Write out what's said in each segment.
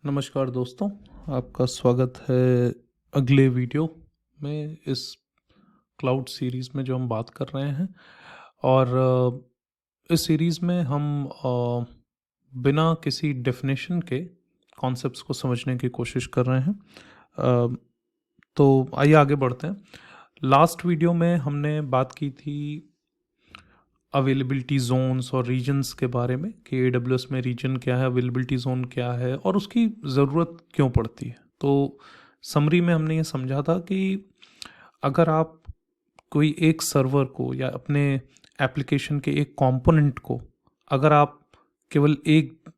नमस्कार दोस्तों, आपका स्वागत है अगले वीडियो में इस क्लाउड सीरीज़ में जो हम बात कर रहे हैं। और इस सीरीज़ में हम बिना किसी डेफिनेशन के कॉन्सेप्ट्स को समझने की कोशिश कर रहे हैं। तो आइए आगे बढ़ते हैं। लास्ट वीडियो में हमने बात की थी अवेलेबिलिटी जोन्स और रीजन्स के बारे में कि AWS में रीजन क्या है, अवेलेबिलिटी जोन क्या है और उसकी ज़रूरत क्यों पड़ती है। तो समरी में हमने ये समझा था कि अगर आप कोई एक सर्वर को या अपने एप्लीकेशन के एक कंपोनेंट को अगर आप केवल एक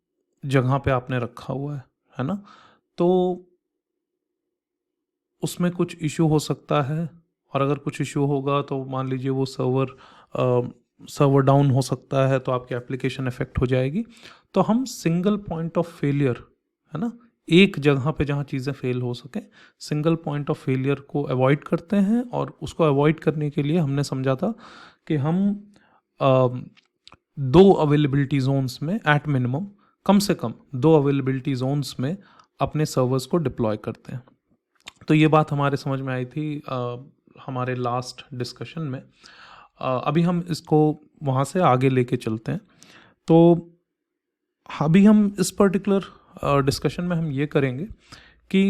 जगह पे आपने रखा हुआ है ना, तो उसमें कुछ इशू हो सकता है। और अगर कुछ इशू होगा तो मान लीजिए वो सर्वर डाउन हो सकता है, तो आपकी एप्लीकेशन इफेक्ट हो जाएगी। तो हम सिंगल पॉइंट ऑफ फेलियर, है ना, एक जगह पे जहाँ चीज़ें फेल हो सके, सिंगल पॉइंट ऑफ फेलियर को अवॉइड करते हैं। और उसको अवॉइड करने के लिए हमने समझा था कि हम दो अवेलेबिलिटी जोन्स में एट मिनिमम, कम से कम दो अवेलेबिलिटी जोन्स में अपने सर्वर्स को डिप्लॉय करते हैं। तो ये बात हमारे समझ में आई थी हमारे लास्ट डिस्कशन में। अभी हम इसको वहाँ से आगे लेके चलते हैं। तो अभी हम इस पर्टिकुलर डिस्कशन में हम ये करेंगे कि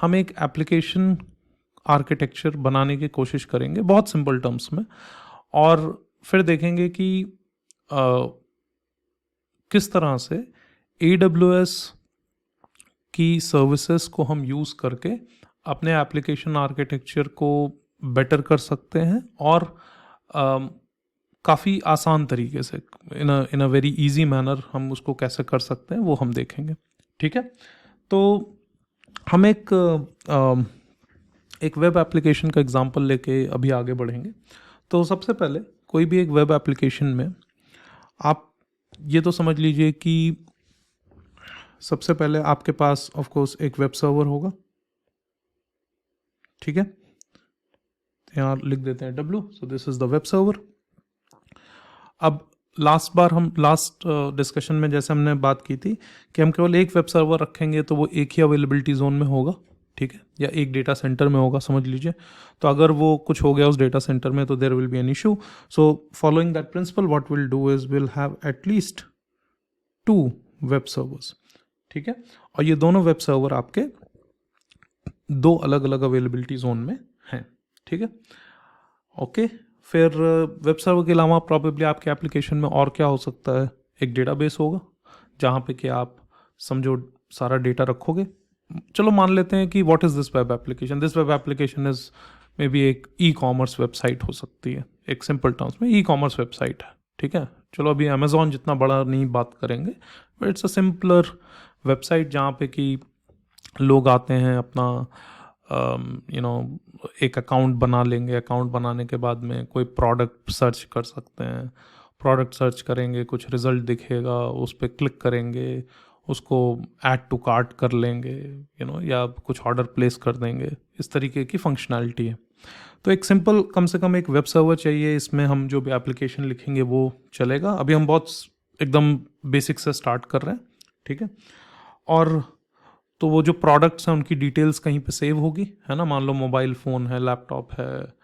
हम एक एप्लीकेशन आर्किटेक्चर बनाने की कोशिश करेंगे बहुत सिंपल टर्म्स में, और फिर देखेंगे कि किस तरह से AWS की सर्विसेज को हम यूज़ करके अपने एप्लीकेशन आर्किटेक्चर को बेटर कर सकते हैं और काफ़ी आसान तरीके से इन अ वेरी इजी मैनर हम उसको कैसे कर सकते हैं वो हम देखेंगे। ठीक है, तो हम एक वेब एप्लीकेशन का एग्जांपल लेके अभी आगे बढ़ेंगे। तो सबसे पहले कोई भी एक वेब एप्लीकेशन में आप ये तो समझ लीजिए कि सबसे पहले आपके पास ऑफ कोर्स एक वेब सर्वर होगा। ठीक है, यहाँ लिख देते हैं W, so this is the web server. अब लास्ट डिस्कशन में जैसे हमने बात की थी कि हम केवल एक वेब सर्वर रखेंगे तो वो एक ही अवेलेबिलिटी जोन में होगा, ठीक है, या एक डेटा सेंटर में होगा समझ लीजिए। तो अगर वो कुछ हो गया उस डेटा सेंटर में तो there will be an issue. So following that principle what will do is will have at least 2 web servers. ठीक है, और ये दोनों वेब सर्वर आपके दो अलग अलग अवेलेबिलिटी जोन में हैं। ठीक है, ओके। फिर वेब सर्वर के अलावा प्रॉबेबली आपके एप्लीकेशन में और क्या हो सकता है, एक डेटाबेस होगा जहाँ पे कि आप समझो सारा डेटा रखोगे। चलो मान लेते हैं कि what is this web application, this web application is may be एक ई-कॉमर्स वेबसाइट हो सकती है, एक सिंपल टर्म्स में ई-कॉमर्स वेबसाइट है। ठीक है, चलो अभी अमेज़ॉन जितना बड़ा नहीं बात करेंगे, but it's a simpler website जहाँ पे कि लोग आते हैं अपना एक अकाउंट बना लेंगे। अकाउंट बनाने के बाद में कोई प्रोडक्ट सर्च कर सकते हैं, प्रोडक्ट सर्च करेंगे, कुछ रिजल्ट दिखेगा, उस पर क्लिक करेंगे, उसको ऐड टू कार्ट कर लेंगे, या कुछ ऑर्डर प्लेस कर देंगे। इस तरीके की फंक्शनैलिटी है। तो एक सिंपल कम से कम एक वेब सर्वर चाहिए, इसमें हम जो भी एप्लीकेशन लिखेंगे वो चलेगा। अभी हम बहुत एकदम बेसिक से स्टार्ट कर रहे हैं। ठीक है, और तो वो जो प्रोडक्ट्स हैं उनकी डिटेल्स कहीं पे सेव होगी, है ना। मान लो मोबाइल फ़ोन है, लैपटॉप है,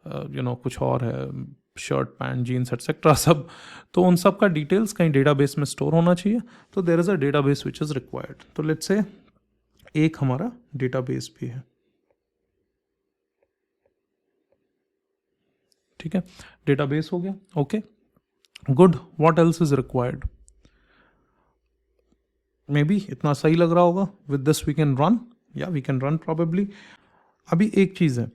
कुछ और है, शर्ट पैंट जीन्स एटसेट्रा सब, तो उन सब का डिटेल्स कहीं डेटाबेस में स्टोर होना चाहिए। तो there is a database which is required. तो लेट्स से एक हमारा डेटाबेस भी है। ठीक है, डेटाबेस हो गया, okay good. What else is required, maybe इतना सही लग रहा होगा। With this we can run, या वी कैन रन प्रॉबेबली। अभी एक चीज़ है,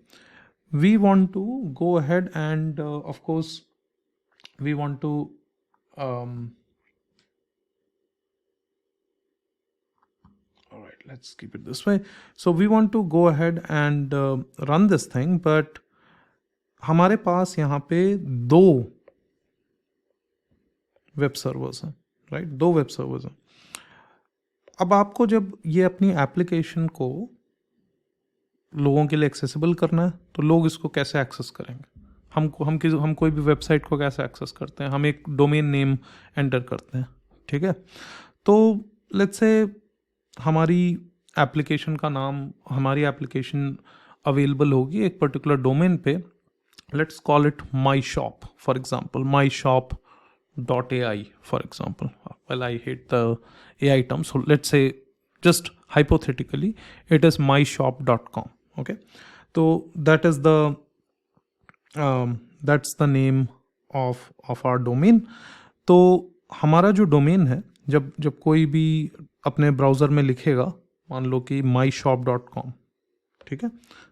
we want to go ahead and of course we want to um, all right, let's keep it this way. So we want to go ahead and run this thing, but हमारे पास यहाँ पे दो web servers हैं, right, दो web servers हैं। अब आपको जब ये अपनी एप्लीकेशन को लोगों के लिए एक्सेसिबल करना है तो लोग इसको कैसे एक्सेस करेंगे। हम कोई भी वेबसाइट को कैसे एक्सेस करते हैं, हम एक डोमेन नेम एंटर करते हैं। ठीक है, तो लेट्स से हमारी एप्लीकेशन का नाम, हमारी एप्लीकेशन अवेलेबल होगी एक पर्टिकुलर डोमेन पे. Let's call it my shop for example, myshop.ai for example. Well, I hate the AI term, so let's say just hypothetically it is myshop.com. Okay, so that's the name of our domain. तो हमारा जो domain है, जब कोई भी अपने browser में लिखेगा, मान लो कि myshop.com, ठीक है,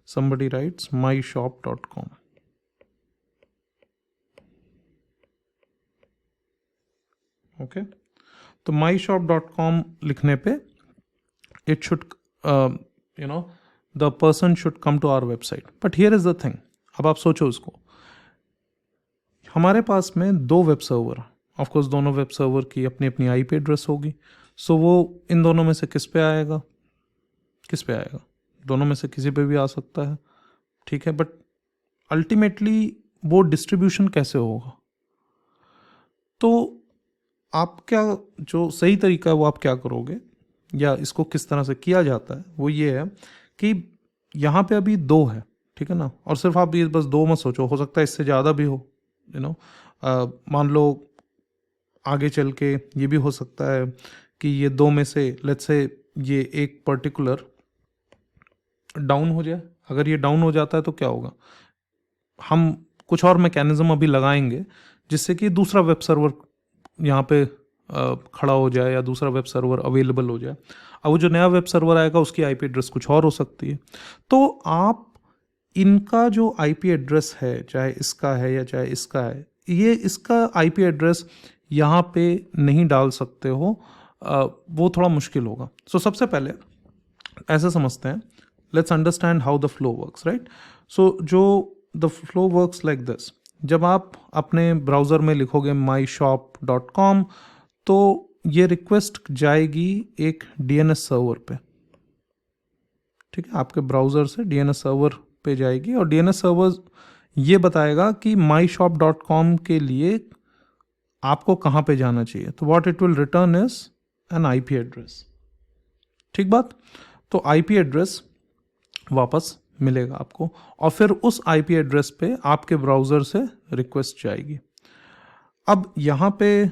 somebody writes myshop.com. ओके, तो myshop.com लिखने पे it should the person should come to our website. But here is the thing, अब आप सोचो इसको, हमारे पास में दो वेब सर्वर, ऑफकोर्स दोनों वेब सर्वर की अपनी अपनी IP एड्रेस होगी. सो वो इन दोनों में से किस पे आएगा? दोनों में से किसी पे भी आ सकता है, ठीक है, बट अल्टीमेटली वो डिस्ट्रीब्यूशन कैसे होगा? तो आप क्या, जो सही तरीका है वो आप क्या करोगे, या इसको किस तरह से किया जाता है, वो ये है कि यहाँ पे अभी दो है, ठीक है ना, और सिर्फ आप ये बस दो मत सोचो, हो सकता है इससे ज़्यादा भी हो, मान लो आगे चल के ये भी हो सकता है कि ये दो में से लेट्स से ये एक पर्टिकुलर डाउन हो जाए. अगर ये डाउन हो जाता है तो क्या होगा? हम कुछ और मैकेनिज्म अभी लगाएंगे जिससे कि दूसरा वेब सर्वर यहाँ पे खड़ा हो जाए या दूसरा वेब सर्वर अवेलेबल हो जाए. अब वो जो नया वेब सर्वर आएगा उसकी IP एड्रेस कुछ और हो सकती है. तो आप इनका जो IP एड्रेस है, चाहे इसका है या चाहे इसका है, ये इसका IP एड्रेस यहाँ पे नहीं डाल सकते हो, वो थोड़ा मुश्किल होगा. सो सबसे पहले ऐसे समझते हैं, let's understand how the flow works, right. So जो the flow works like this, जब आप अपने ब्राउज़र में लिखोगे myshop.com तो ये रिक्वेस्ट जाएगी एक DNS सर्वर पे, ठीक है, आपके ब्राउज़र से DNS सर्वर पे जाएगी, और DNS सर्वर ये बताएगा कि myshop.com के लिए आपको कहाँ पे जाना चाहिए. तो what it will return is an IP address, ठीक बात. तो IP एड्रेस वापस मिलेगा आपको, और फिर उस IP एड्रेस पे आपके ब्राउज़र से रिक्वेस्ट जाएगी. अब यहाँ पे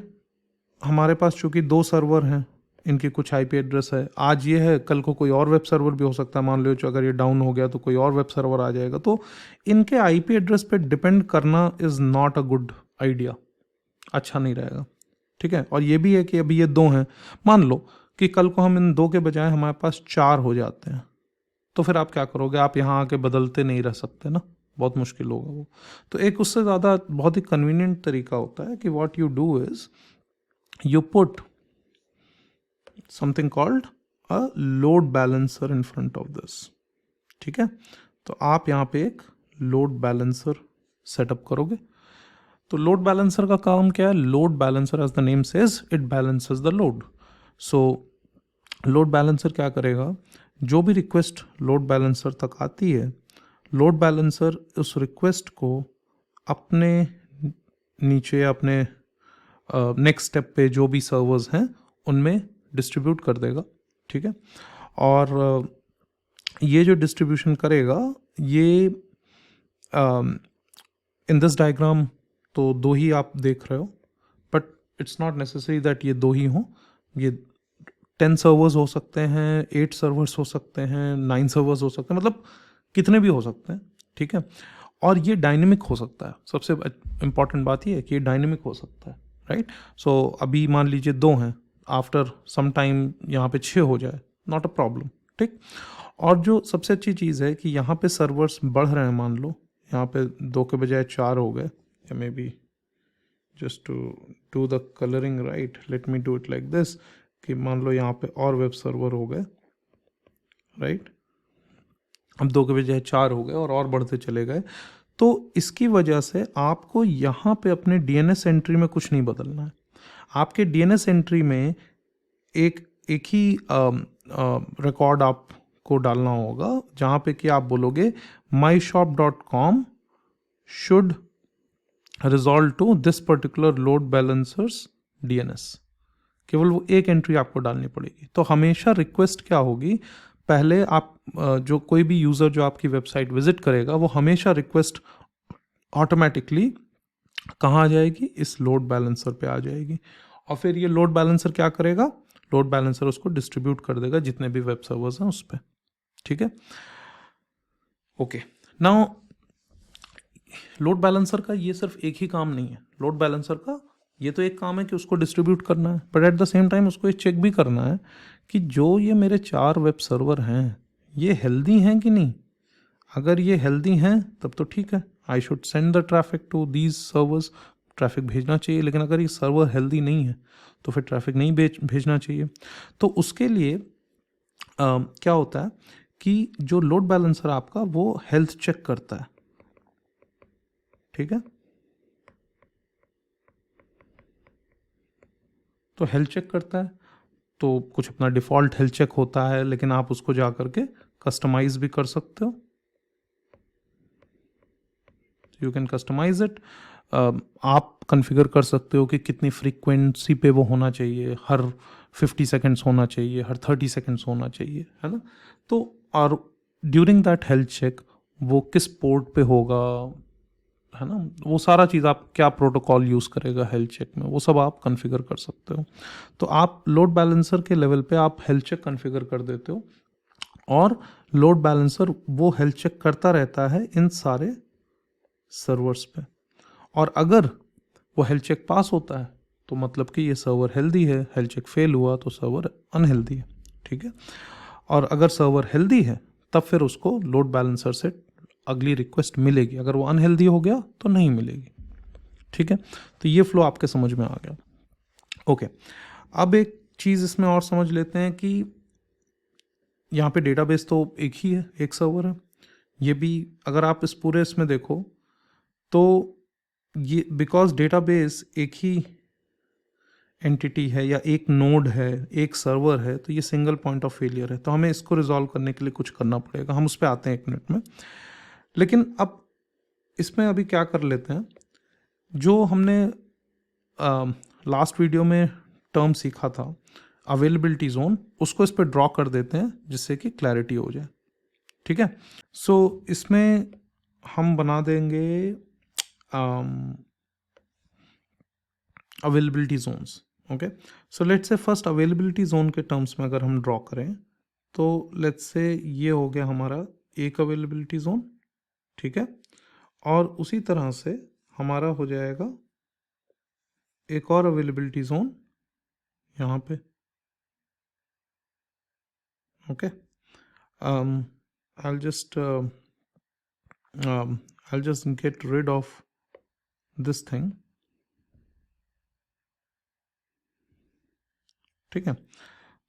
हमारे पास चूँकि दो सर्वर हैं, इनकी कुछ IP एड्रेस है, आज ये है, कल को कोई और वेब सर्वर भी हो सकता है. मान लो अगर ये डाउन हो गया तो कोई और वेब सर्वर आ जाएगा. तो इनके IP एड्रेस पे डिपेंड करना is not a good idea, अच्छा नहीं रहेगा, ठीक है. और ये भी है कि अभी ये दो हैं, मान लो कि कल को हम इन दो के बजाय हमारे पास 4 हो जाते हैं, तो फिर आप क्या करोगे? आप यहाँ आके बदलते नहीं रह सकते ना, बहुत मुश्किल होगा वो. तो एक उससे ज़्यादा बहुत ही कन्वीनियंट तरीका होता है कि what you do is you put something called a load balancer in front of this, ठीक है. तो आप यहाँ पे एक लोड बैलेंसर सेटअप करोगे. तो लोड बैलेंसर का काम क्या है? Load balancer as the name says it balances the load. So load balancer क्या करेगा? जो भी रिक्वेस्ट लोड बैलेंसर तक आती है, लोड बैलेंसर उस रिक्वेस्ट को अपने नीचे, अपने नेक्स्ट स्टेप पे जो भी सर्वर्स हैं उनमें डिस्ट्रीब्यूट कर देगा, ठीक है. और ये जो डिस्ट्रीब्यूशन करेगा, ये इन दिस डायग्राम तो दो ही आप देख रहे हो, but it's not necessary that ये दो ही हों. ये 10 सर्वर्स हो सकते हैं, 8 सर्वर्स हो सकते हैं, 9 सर्वर्स हो सकते हैं, मतलब कितने भी हो सकते हैं, ठीक है. और ये डायनेमिक हो सकता है. सबसे इम्पॉर्टेंट बात ये है कि ये डायनेमिक हो सकता है, राइट. सो अभी मान लीजिए 2 हैं, आफ्टर सम टाइम यहाँ पे 6 हो जाए, नॉट अ प्रॉब्लम, ठीक. और जो सबसे अच्छी चीज़ है कि यहाँ पे सर्वर्स बढ़ रहे हैं, मान लो यहाँ पे 2 के बजाय 4 हो गए, या maybe just to do the colouring right, let me do it like this, कि मान लो यहाँ पे और वेब सर्वर हो गए, राइट. अब 2 के बजाय 4 हो गए और बढ़ते चले गए. तो इसकी वजह से आपको यहाँ पे अपने DNS एंट्री में कुछ नहीं बदलना है. आपके DNS एंट्री में एक ही रिकॉर्ड आपको डालना होगा, जहाँ पे कि आप बोलोगे myshop.com should resolve to this particular load balancers DNS, केवल वो एक एंट्री आपको डालनी पड़ेगी। तो हमेशा रिक्वेस्ट क्या होगी, पहले आप जो कोई भी यूज़र जो आपकी वेबसाइट विजिट करेगा वो हमेशा रिक्वेस्ट ऑटोमेटिकली कहाँ आ जाएगी, इस लोड बैलेंसर पे आ जाएगी। और फिर ये लोड बैलेंसर क्या करेगा, लोड बैलेंसर उसको डिस्ट्रीब्यूट कर देगा जितने भी वेब सर्वर्स हैं उस पर। ठीक है, ओके। नाउ लोड बैलेंसर का ये सिर्फ एक ही काम नहीं है। लोड बैलेंसर का ये तो एक काम है कि उसको डिस्ट्रीब्यूट करना है, but at the same time उसको ये चेक भी करना है कि जो ये मेरे 4 वेब सर्वर हैं ये हेल्दी हैं कि नहीं। अगर ये हेल्दी हैं तब तो ठीक है, I should send the traffic to these servers, traffic भेजना चाहिए। लेकिन अगर ये सर्वर हेल्दी नहीं है तो फिर ट्रैफिक नहीं भेजना चाहिए। तो उसके लिए क्या होता है कि जो लोड बैलेंसर आपका वो हेल्थ चेक करता है। ठीक है, तो हेल्थ चेक करता है, तो कुछ अपना डिफ़ॉल्ट हेल्थ चेक होता है, लेकिन आप उसको जा करके कस्टमाइज भी कर सकते हो। You can customise it. आप कॉन्फ़िगर कर सकते हो कि कितनी फ्रीक्वेंसी पे वो होना चाहिए, हर 50 सेकेंड्स होना चाहिए, हर 30 सेकेंड्स होना चाहिए, है ना। तो और ड्यूरिंग दैट हेल्थ चेक वो किस पोर्ट पे होगा, है ना, वो सारा चीज़ आप क्या प्रोटोकॉल यूज़ करेगा हेल्थ चेक में, वो सब आप कॉन्फ़िगर कर सकते हो। तो आप लोड बैलेंसर के लेवल पे आप हेल्थ चेक कॉन्फ़िगर कर देते हो और लोड बैलेंसर वो हेल्थ चेक करता रहता है इन सारे सर्वर्स पे। और अगर वो हेल्थ चेक पास होता है तो मतलब कि ये सर्वर हेल्दी है, हेल्थ चेक फेल हुआ तो सर्वर अनहेल्दी है। ठीक है, और अगर सर्वर हेल्दी है तब फिर उसको लोड बैलेंसर से अगली रिक्वेस्ट मिलेगी, अगर वो अनहेल्दी हो गया तो नहीं मिलेगी। ठीक है, तो ये फ्लो आपके समझ में आ गया। ओके, अब एक चीज़ इसमें और समझ लेते हैं कि यहाँ पे डेटाबेस तो एक ही है, एक सर्वर है। ये भी अगर आप इस पूरे इसमें देखो तो ये बिकॉज डेटाबेस एक ही एंटिटी है या एक नोड है, एक सर्वर है, तो ये सिंगल पॉइंट ऑफ फेलियर है। तो हमें इसको रिजॉल्व करने के लिए कुछ करना पड़ेगा, हम उस पर आते हैं 1 मिनट में। लेकिन अब इसमें अभी क्या कर लेते हैं, जो हमने लास्ट वीडियो में टर्म सीखा था अवेलेबिलिटी जोन, उसको इस पर ड्रॉ कर देते हैं जिससे कि क्लैरिटी हो जाए। ठीक है, सो इसमें हम बना देंगे availability zones. Okay, so let's say first availability zone के टर्म्स में अगर हम ड्रॉ करें तो लेट्स से ये हो गया हमारा एक अवेलेबिलिटी जोन। ठीक है, और उसी तरह से हमारा हो जाएगा एक और अवेलेबिलिटी जोन यहाँ पे। Okay, I'll just get rid of this thing. ठीक है,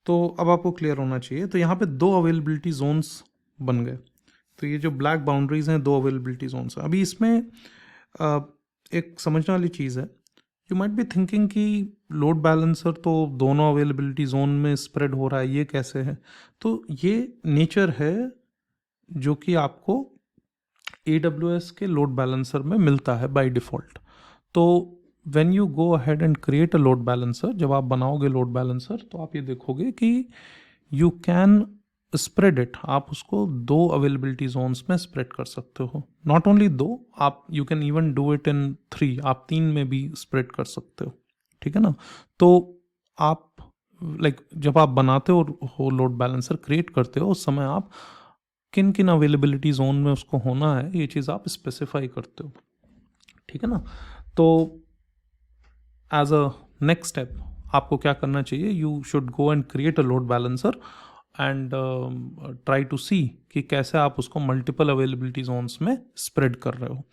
तो अब आपको क्लियर होना चाहिए। तो यहाँ पे 2 अवेलेबिलिटी जोन्स बन गए। तो ये जो ब्लैक बाउंड्रीज हैं 2 अवेलेबिलिटी जोन्स। अभी इसमें एक समझने वाली चीज़ है, यू माइट बी थिंकिंग कि लोड बैलेंसर तो दोनों अवेलेबिलिटी जोन में स्प्रेड हो रहा है, ये कैसे है। तो ये नेचर है जो कि आपको AWS के लोड बैलेंसर में मिलता है बाय डिफ़ॉल्ट। तो when you go ahead and create a load balancer, जब आप बनाओगे लोड बैलेंसर तो आप ये देखोगे कि यू कैन स्प्रेड इट, आप उसको 2 अवेलेबिलिटी जोन्स में स्प्रेड कर सकते हो। नॉट ओनली 2, आप you can even do it in 3, आप 3 में भी स्प्रेड कर सकते हो। ठीक है ना, तो आप जब आप बनाते हो लोड बैलेंसर क्रिएट करते हो उस समय आप किन किन अवेलेबिलिटी जोन में उसको होना है ये चीज़ आप स्पेसिफाई करते हो। ठीक है ना, तो एज अ नेक्स्ट स्टेप आपको क्या करना चाहिए, you should go and create a load balancer and try to see कि कैसे आप उसको मल्टीपल अवेलेबिलिटी जोन्स में स्प्रेड कर रहे हो।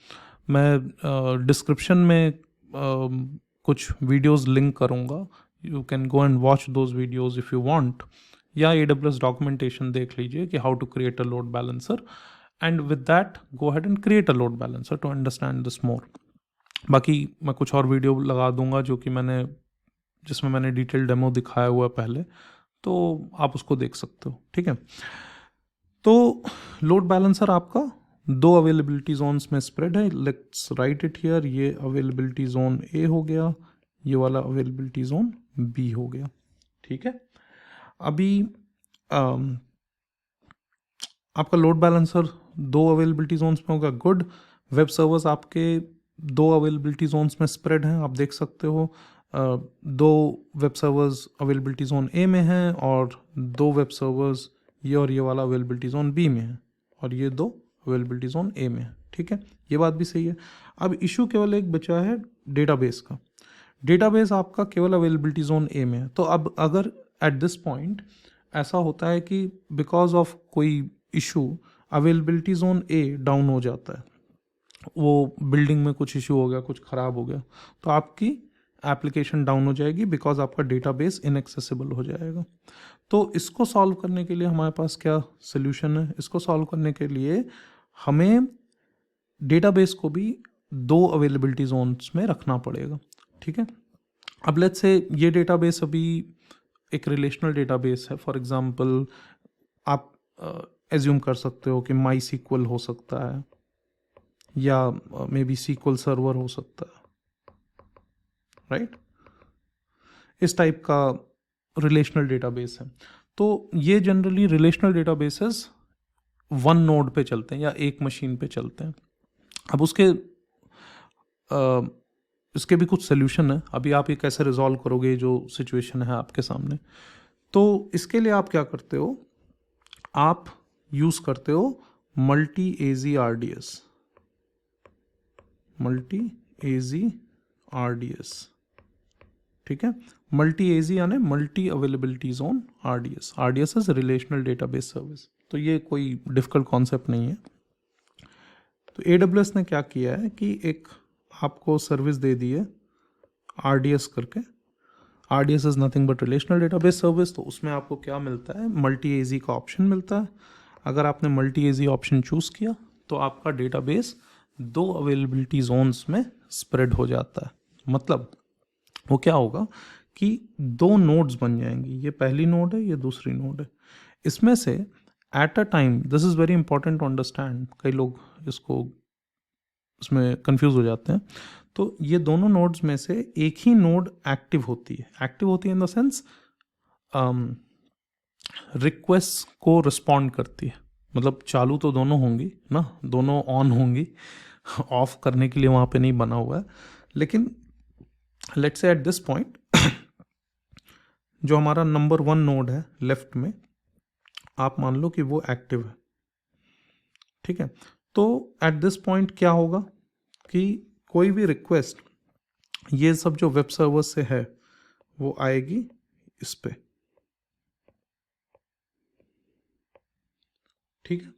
मैं डिस्क्रिप्शन में कुछ वीडियोस लिंक करूँगा, you can go and watch those videos if you want, या AWS डॉक्यूमेंटेशन देख लीजिए कि how to create a load balancer, and with that go ahead and create a load balancer to understand this more. बाकी मैं कुछ और video लगा दूंगा जो कि जिसमें मैंने डिटेल डेमो दिखाया हुआ है पहले, तो आप उसको देख सकते हो। ठीक है, तो लोड बैलेंसर आपका 2 अवेलेबिलिटी जोन्स में स्प्रेड है। लेट्स राइट इट हियर, ये अवेलेबिलिटी जोन A हो गया, ये वाला अवेलेबिलिटी जोन B हो गया। ठीक है। अभी आपका लोड बैलेंसर 2 अवेलेबिलिटी जोन्स में होगा, गुड। वेब सर्वर्स आपके 2 अवेलेबिलिटी जोन्स में स्प्रेड हैं, आप देख सकते हो। 2 web servers availability zone A में हैं और 2 वेब सर्वर्स ये और ये वाला अवेलेबिलिटी जोन बी में है और ये 2 अवेलेबिलिटी जोन ए में है, ठीक है। ये बात भी सही है। अब इशू केवल एक बचा है डेटाबेस का। डेटाबेस आपका केवल अवेलेबिलिटी जोन ए में है। तो अब अगर एट दिस पॉइंट ऐसा होता है कि बिकॉज ऑफ कोई issue availability zone A down हो जाता है, वो बिल्डिंग में कुछ इशू हो गया, कुछ ख़राब हो गया, तो आपकी एप्लीकेशन डाउन हो जाएगी बिकॉज आपका डेटाबेस इनएक्सेसिबल हो जाएगा। तो इसको सॉल्व करने के लिए हमारे पास क्या सोल्यूशन है? इसको सॉल्व करने के लिए हमें डेटाबेस को भी 2 अवेलेबिलिटी जोन्स में रखना पड़ेगा, ठीक है। अब लेट्स से ये डेटाबेस अभी एक रिलेशनल डेटाबेस है। फॉर एग्जांपल आप एज्यूम कर सकते हो कि माई सीक्वल हो सकता है या मे बी सीक्वल सर्वर हो सकता है, राइट? इस टाइप का रिलेशनल डेटाबेस है। तो ये जनरली रिलेशनल डेटाबेसेस 1 नोड पे चलते हैं या एक मशीन पे चलते हैं। अब इसके भी कुछ सोल्यूशन है। अभी आप ये कैसे रिजॉल्व करोगे जो सिचुएशन है आपके सामने? तो इसके लिए आप क्या करते हो, आप यूज करते हो मल्टी एजी आरडीएस। मल्टी एजी आरडीएस, ठीक है। मल्टी एजी यानी multi availability zone RDS. RDS is relational database service. तो ये कोई डिफिकल्ट कॉन्सेप्ट नहीं है। तो AWS ने क्या किया है कि एक आपको सर्विस दे दी है RDS करके। RDS is nothing but relational database service. तो उसमें आपको क्या मिलता है? मल्टी एजी का ऑप्शन मिलता है। अगर आपने मल्टी एजी ऑप्शन चूज किया तो आपका डेटाबेस 2 अवेलेबिलिटी जोन्स में स्प्रेड हो जाता है। मतलब वो क्या होगा कि 2 नोड्स बन जाएंगी। ये पहली नोड है, ये दूसरी नोड है। इसमें से at a time, this is very important to understand, कई लोग इसमें कंफ्यूज हो जाते हैं। तो ये दोनों नोड्स में से एक ही नोड एक्टिव होती है। एक्टिव होती है इन द सेंस रिक्वेस्ट को रिस्पॉन्ड करती है। मतलब चालू तो दोनों होंगी ना, दोनों ऑन होंगी, ऑफ करने के लिए वहां पे नहीं बना हुआ है। लेकिन let's say at this point जो हमारा नंबर 1 नोड है लेफ्ट में, आप मान लो कि वो एक्टिव है, ठीक है। तो एट दिस पॉइंट क्या होगा कि कोई भी रिक्वेस्ट ये सब जो वेब सर्वर से है वो आएगी इस पे, ठीक है,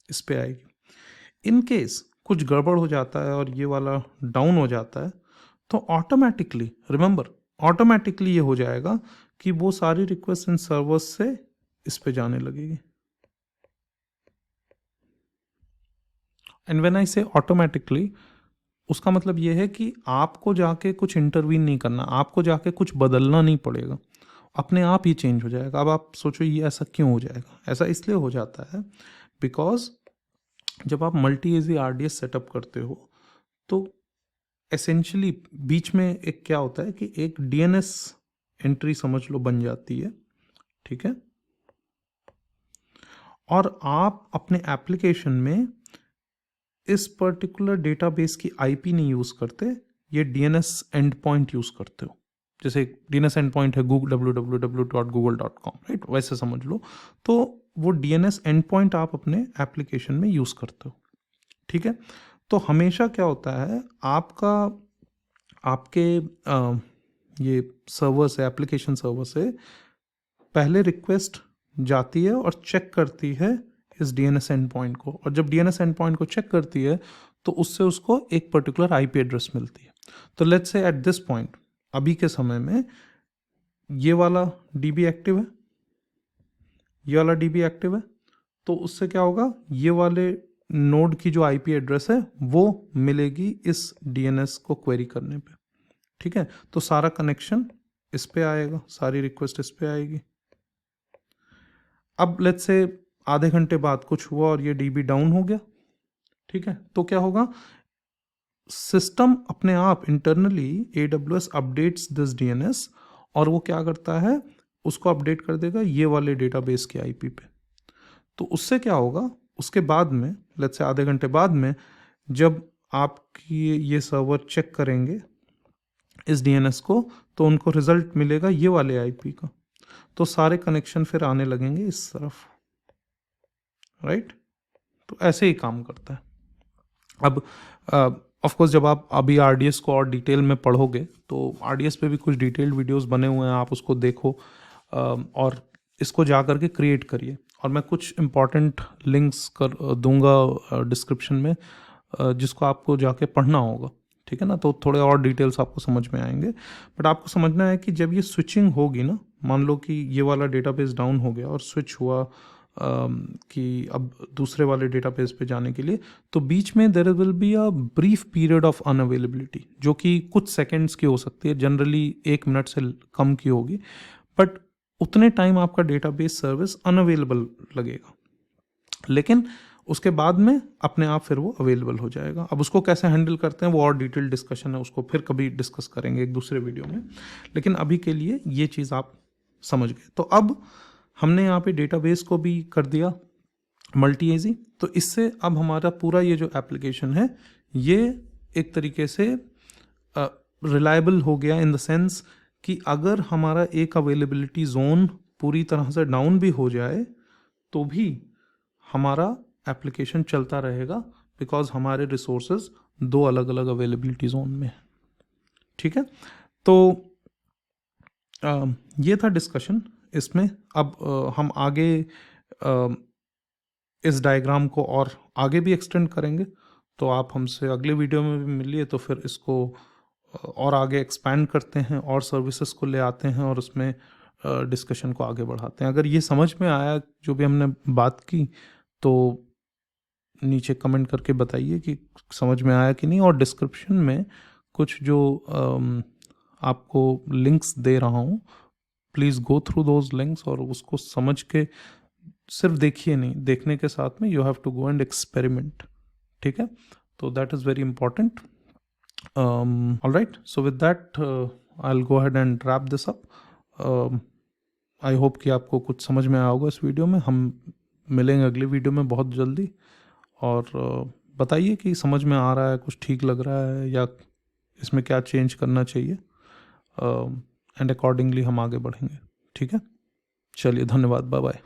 इस पे आएगी। इन केस कुछ गड़बड़ हो जाता है और ये वाला डाउन हो जाता है तो ऑटोमेटिकली, रिमेंबर, ऑटोमेटिकली ये हो जाएगा कि वो सारी रिक्वेस्ट इन सर्वर्स से इस पे जाने लगेगी। एंड व्हेन आई से ऑटोमेटिकली, उसका मतलब ये है कि आपको जाके कुछ इंटरवीन नहीं करना, आपको जाके कुछ बदलना नहीं पड़ेगा, अपने आप ही चेंज हो जाएगा। अब आप सोचो ये ऐसा क्यों हो जाएगा? ऐसा इसलिए हो जाता है बिकॉज जब आप मल्टी एजी आरडीएस सेटअप करते हो तो एसेंशियली बीच में एक क्या होता है कि एक डीएनएस एंट्री समझ लो बन जाती है, ठीक है। और आप अपने एप्लीकेशन में इस पर्टिकुलर डेटाबेस की आईपी नहीं यूज करते, ये डीएनएस एंड पॉइंट यूज करते हो। जैसे डीएनएस एंड पॉइंट है www.google.com, राइट? वैसे समझ लो। तो वो डीएनएस एंड पॉइंट आप अपने एप्लीकेशन में यूज करते हो, ठीक है। तो हमेशा क्या होता है, आपके ये सर्वर से, एप्लीकेशन सर्वर से पहले रिक्वेस्ट जाती है और चेक करती है इस डीएनएस एंड पॉइंट को, और जब डीएनएस एंड पॉइंट को चेक करती है तो उससे उसको एक पर्टिकुलर आईपी एड्रेस मिलती है। तो लेट्स से एट दिस पॉइंट, अभी के समय में ये वाला डीबी एक्टिव है, ये वाला डीबी एक्टिव है। तो उससे क्या होगा, ये वाले नोड की जो आईपी एड्रेस है वो मिलेगी इस डीएनएस को क्वेरी करने पे, ठीक है। तो सारा कनेक्शन इस पे आएगा, सारी रिक्वेस्ट इस पे आएगी। अब लेट्स से आधे घंटे बाद कुछ हुआ और ये डीबी डाउन हो गया, ठीक है। तो क्या होगा, सिस्टम अपने आप internally AWS updates this DNS और वो क्या करता है, उसको अपडेट कर देगा ये वाले डेटाबेस के आईपी पे। तो उससे क्या होगा, उसके बाद में लेट्स से आधे घंटे बाद में जब आपकी ये सर्वर चेक करेंगे इस डीएनएस को, तो उनको रिजल्ट मिलेगा ये वाले आईपी का, तो सारे कनेक्शन फिर आने लगेंगे इस तरफ, राइट। तो ऐसे ही काम करता है। अब ऑफ कोर्स जब आप अभी आरडीएस को और डिटेल में पढ़ोगे तो आरडीएस पे भी कुछ डिटेल्ड वीडियोस बने हुए हैं, आप उसको देखो और इसको जा करके क्रिएट करिए। और मैं कुछ इम्पॉर्टेंट लिंक्स कर दूंगा डिस्क्रिप्शन में जिसको आपको जाके पढ़ना होगा, ठीक है ना। तो थोड़े और डिटेल्स आपको समझ में आएंगे। बट आपको समझना है कि जब ये स्विचिंग होगी ना, मान लो कि ये वाला डेटाबेस डाउन हो गया और स्विच हुआ कि अब दूसरे वाले डेटाबेस पे जाने के लिए, तो बीच में there will be a brief period of unavailability जो कि कुछ सेकंड्स की हो सकती है, जनरली 1 मिनट से कम की होगी, बट उतने टाइम आपका डेटाबेस सर्विस अनअवेलेबल लगेगा। लेकिन उसके बाद में अपने आप फिर वो अवेलेबल हो जाएगा। अब उसको कैसे हैंडल करते हैं वो और डिटेल डिस्कशन है, उसको फिर कभी डिस्कस करेंगे एक दूसरे वीडियो में। लेकिन अभी के लिए ये चीज़ आप समझ गए। तो अब हमने यहाँ पे डेटाबेस को भी कर दिया मल्टी एजी। तो इससे अब हमारा पूरा ये जो एप्लीकेशन है ये एक तरीके से रिलायबल हो गया, इन द सेंस कि अगर हमारा एक अवेलेबिलिटी जोन पूरी तरह से डाउन भी हो जाए तो भी हमारा एप्लीकेशन चलता रहेगा, बिकॉज हमारे रिसोर्सेज 2 अलग अलग अवेलेबिलिटी जोन में, ठीक है। तो ये था डिस्कशन इसमें। अब हम आगे इस डायग्राम को और आगे भी एक्सटेंड करेंगे, तो आप हमसे अगले वीडियो में भी मिलिए, तो फिर इसको और आगे एक्सपैंड करते हैं और सर्विसेज को ले आते हैं और उसमें डिस्कशन को आगे बढ़ाते हैं। अगर ये समझ में आया जो भी हमने बात की तो नीचे कमेंट करके बताइए कि समझ में आया कि नहीं। और डिस्क्रिप्शन में कुछ जो आपको लिंक्स दे रहा हूँ, please go through those links और उसको समझ के सिर्फ देखिए नहीं, देखने के साथ में you have to go and experiment, ठीक है। तो that is very important. All right, so with that I will go ahead and wrap this up. I hope कि आपको कुछ समझ में आया होगा इस वीडियो में। हम मिलेंगे अगले वीडियो में बहुत जल्दी, और बताइए कि समझ में आ रहा है, कुछ ठीक लग रहा है या इसमें क्या चेंज करना चाहिए, एंड अकॉर्डिंगली हम आगे बढ़ेंगे, ठीक है। चलिए, धन्यवाद, बाय बाय।